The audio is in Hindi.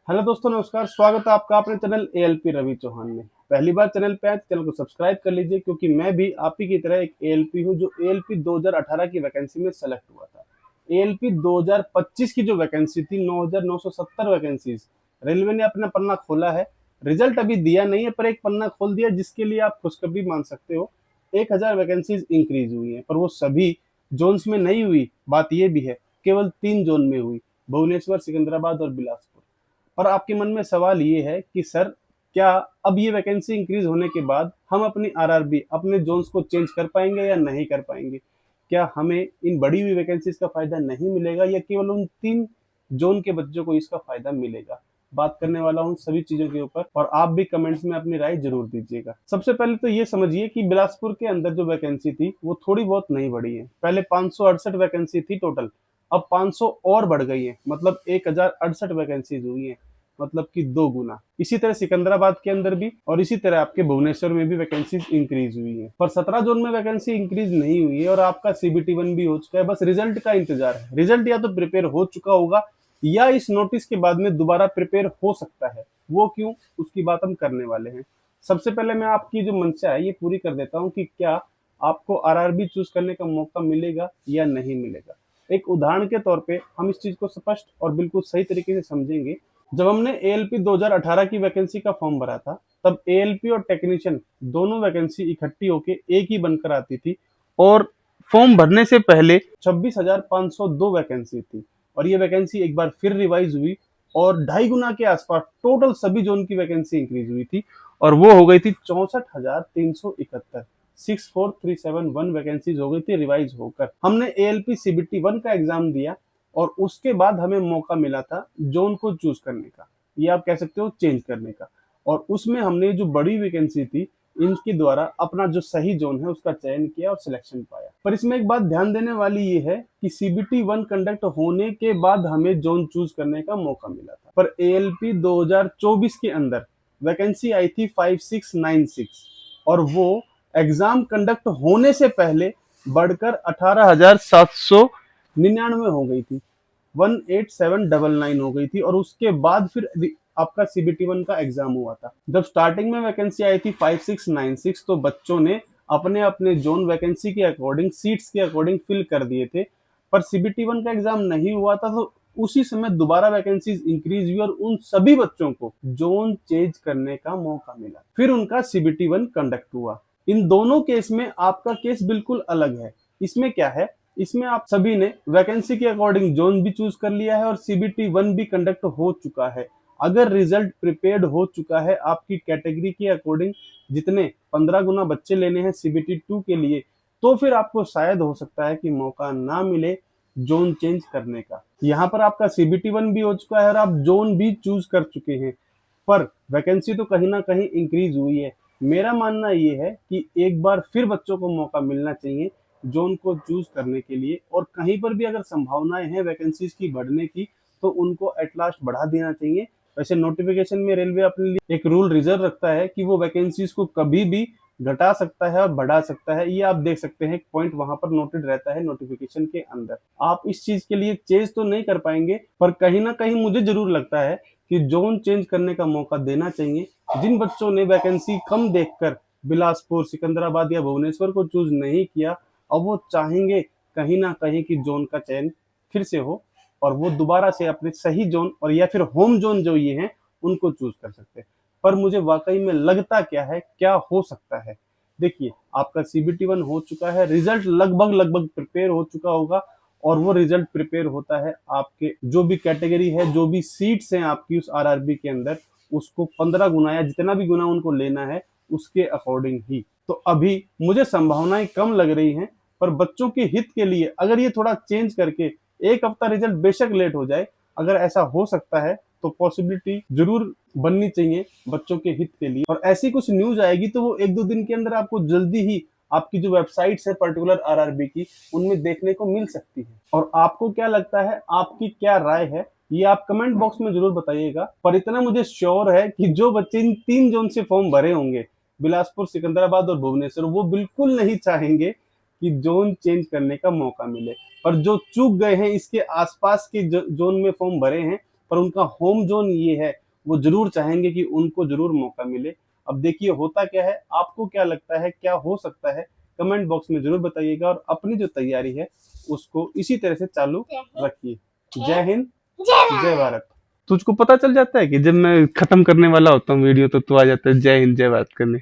हेलो दोस्तों, नमस्कार। स्वागत है आपका अपने चैनल एएलपी रवि चौहान में। पहली बार चैनल पे आए तो चैनल को सब्सक्राइब कर लीजिए, क्योंकि मैं भी आप ही की तरह एक एएलपी हूं जो एएलपी 2018 की वैकेंसी में सेलेक्ट हुआ था। एएलपी 2025 की जो वैकेंसी थी, 9,970 वैकेंसीज, रेलवे ने अपना पन्ना खोला है। रिजल्ट अभी दिया नहीं है, पर एक पन्ना खोल दिया, जिसके लिए आप खुशखबरी मान सकते हो। 1,000 वैकेंसीज इंक्रीज हुई है, पर वो सभी जोन्स में नहीं हुई। बात ये भी है, केवल 3 जोन में हुई: भुवनेश्वर, सिकंदराबाद और बिलासपुर। पर आपके मन में सवाल ये है कि सर, क्या अब ये वैकेंसी इंक्रीज होने के बाद हम अपनी आरआरबी, अपने जोन्स को चेंज कर पाएंगे या नहीं कर पाएंगे? क्या हमें इन बढ़ी हुई वैकेंसीज का फायदा नहीं मिलेगा, या केवल उन 3 जोन के बच्चों को इसका फायदा मिलेगा? बात करने वाला हूँ सभी चीजों के ऊपर, और आप भी कमेंट्स में अपनी राय जरूर दीजिएगा। सबसे पहले तो ये समझिए कि बिलासपुर के अंदर जो वैकेंसी थी वो थोड़ी बहुत नहीं बढ़ी है। पहले 568 वैकेंसी थी टोटल, अब 500 और बढ़ गई है, मतलब 1,068 वैकेंसीज हुई है, मतलब कि 2 गुना। इसी तरह सिकंदराबाद के अंदर भी, और इसी तरह आपके भुवनेश्वर में भी वैकेंसीज इंक्रीज हुई है। पर 17 जोन में वैकेंसी इंक्रीज नहीं हुई है, और आपका सीबीटी 1 भी हो चुका है। बस रिजल्ट का इंतजार है। रिजल्ट या तो प्रिपेयर हो चुका होगा, या इस नोटिस के बाद में दोबारा प्रिपेयर हो सकता है। वो क्यों, उसकी बात हम करने वाले हैं। सबसे पहले मैं आपकी जो मंशा है ये पूरी कर देता हूँ कि क्या आपको आरआरबी चूज करने का मौका मिलेगा या नहीं मिलेगा। एक उदाहरण के तौर पे हम इस चीज को स्पष्ट और बिल्कुल सही तरीके से समझेंगे। जब हमने एएलपी 2018 की वैकेंसी का फॉर्म भरा था, तब एएलपी और टेक्नीशियन दोनों वैकेंसी इकट्ठी होके एक ही बनकर आती थी, और फॉर्म भरने से पहले 26,502 वैकेंसी थी। और ये वैकेंसी एक बार फिर रिवाइज हुई, और 2.5 गुना के आसपास टोटल सभी जोन की वैकेंसी इंक्रीज हुई थी, और वो हो गई थी 64,371। 64,371 वैकेंसीज हो गई थी रिवाइज होकर। हमने एएलपी सीबीटी 1 का एग्जाम दिया, और उसके बाद हमें मौका मिला था जोन को चूज करने का, या आप कह सकते हो चेंज करने का। और उसमें हमने जो बड़ी वैकेंसी थी, इनके द्वारा अपना जो सही जोन है उसका चयन किया और सिलेक्शन पाया। पर इसमें एक बात ध्यान देने वाली ये है कि सीबीटी 1 कंडक्ट होने के बाद हमें जोन चूज करने का मौका मिला था। पर एएलपी 2024 के अंदर वैकेंसी आई थी 5696, और वो एग्जाम कंडक्ट होने से पहले बढ़कर 18,799 हो गई थी। 18799 हो गई थी, और उसके बाद फिर आपका सीबीटी 1 का एग्जाम हुआ था। जब स्टार्टिंग में वैकेंसी आई थी 5696, तो बच्चों ने अपने अपने जोन वैकेंसी के अकॉर्डिंग, सीट्स के अकॉर्डिंग फिल कर दिए थे। पर सीबीटी 1 का एग्जाम नहीं हुआ था, तो उसी समय दोबारा वैकेंसीज इंक्रीज हुई, और उन सभी बच्चों को जोन चेंज करने का मौका मिला। फिर उनका सीबीटी 1 कंडक्ट हुआ। इन दोनों केस में आपका केस बिल्कुल अलग है। इसमें क्या है, इसमें आप सभी ने वैकेंसी के अकॉर्डिंग जोन भी चूज कर लिया है, और सीबीटी 1 भी कंडक्ट हो चुका है। अगर रिजल्ट प्रिपेयर्ड हो चुका है आपकी कैटेगरी के अकॉर्डिंग, जितने 15 गुना बच्चे लेने हैं सीबीटी 2 के लिए, तो फिर आपको शायद हो सकता है कि मौका ना मिले जोन चेंज करने का। यहाँ पर आपका सीबीटी 1 भी हो चुका है, और आप जोन भी चूज कर चुके हैं, पर वैकेंसी तो कहीं ना कहीं इंक्रीज हुई है। मेरा मानना ये है कि एक बार फिर बच्चों को मौका मिलना चाहिए जोन को चूज करने के लिए, और कहीं पर भी अगर संभावनाएं हैं वैकेंसीज की बढ़ने की, तो उनको एट लास्ट बढ़ा देना चाहिए। वैसे नोटिफिकेशन में रेलवे अपने लिए एक रूल रिजर्व रखता है कि वो वैकेंसीज को कभी भी घटा सकता है और बढ़ा सकता है। ये आप देख सकते हैं, पॉइंट वहां पर नोटेड रहता है नोटिफिकेशन के अंदर। आप इस चीज के लिए चेंज तो नहीं कर पाएंगे, पर कहीं ना कहीं मुझे जरूर लगता है कि जोन चेंज करने का मौका देना चाहिए। जिन बच्चों ने वैकेंसी कम देखकर बिलासपुर, सिकंदराबाद या भुवनेश्वर को चूज नहीं किया, अब वो चाहेंगे कहीं ना कहीं कि जोन का चयन फिर से हो, और वो दोबारा से अपने सही जोन, और या फिर होम जोन जो ये हैं, उनको चूज कर सकते हैं। पर मुझे वाकई में लगता क्या है, क्या हो सकता है। देखिए, आपका सीबीटी 1 हो चुका है, रिजल्ट लगभग लगभग प्रिपेयर हो चुका होगा, और वो रिजल्ट प्रिपेयर होता है आपके जो भी कैटेगरी है, जो भी सीट्स हैं आपकी उस आरआरबी के अंदर, उसको 15 गुना या जितना भी गुना उनको लेना है उसके अकॉर्डिंग ही। तो अभी मुझे संभावनाएं कम लग रही हैं, पर बच्चों के हित के लिए अगर ये थोड़ा चेंज करके एक हफ्ता रिजल्ट बेशक लेट हो जाए, अगर ऐसा हो सकता है तो पॉसिबिलिटी जरूर बननी चाहिए बच्चों के हित के लिए। और ऐसी कुछ न्यूज आएगी तो वो 1-2 दिन के अंदर आपको जल्दी ही आपकी जो वेबसाइट्स है पर्टिकुलर आरआरबी की, उनमें देखने को मिल सकती है। और आपको क्या लगता है, आपकी क्या राय है, ये आप कमेंट बॉक्स में जरूर बताइएगा। पर इतना मुझे श्योर है कि जो बच्चे इन 3 जोन से फॉर्म भरे होंगे, बिलासपुर, सिकंदराबाद और भुवनेश्वर, वो बिल्कुल नहीं चाहेंगे कि जोन चेंज करने का मौका मिले। पर जो चूक गए हैं, इसके आसपास के जोन में फॉर्म भरे हैं, पर उनका होम जोन ये है, वो जरूर चाहेंगे कि उनको जरूर मौका मिले। अब देखिए होता क्या है, आपको क्या लगता है क्या हो सकता है, कमेंट बॉक्स में जरूर बताइएगा और अपनी जो तैयारी है उसको इसी तरह से चालू रखिए। जय हिंद, जय भारत। तुझको पता चल जाता है कि जब मैं खत्म करने वाला होता हूँ वीडियो तो तू आ जाता है जय हिंद जय भारत करने।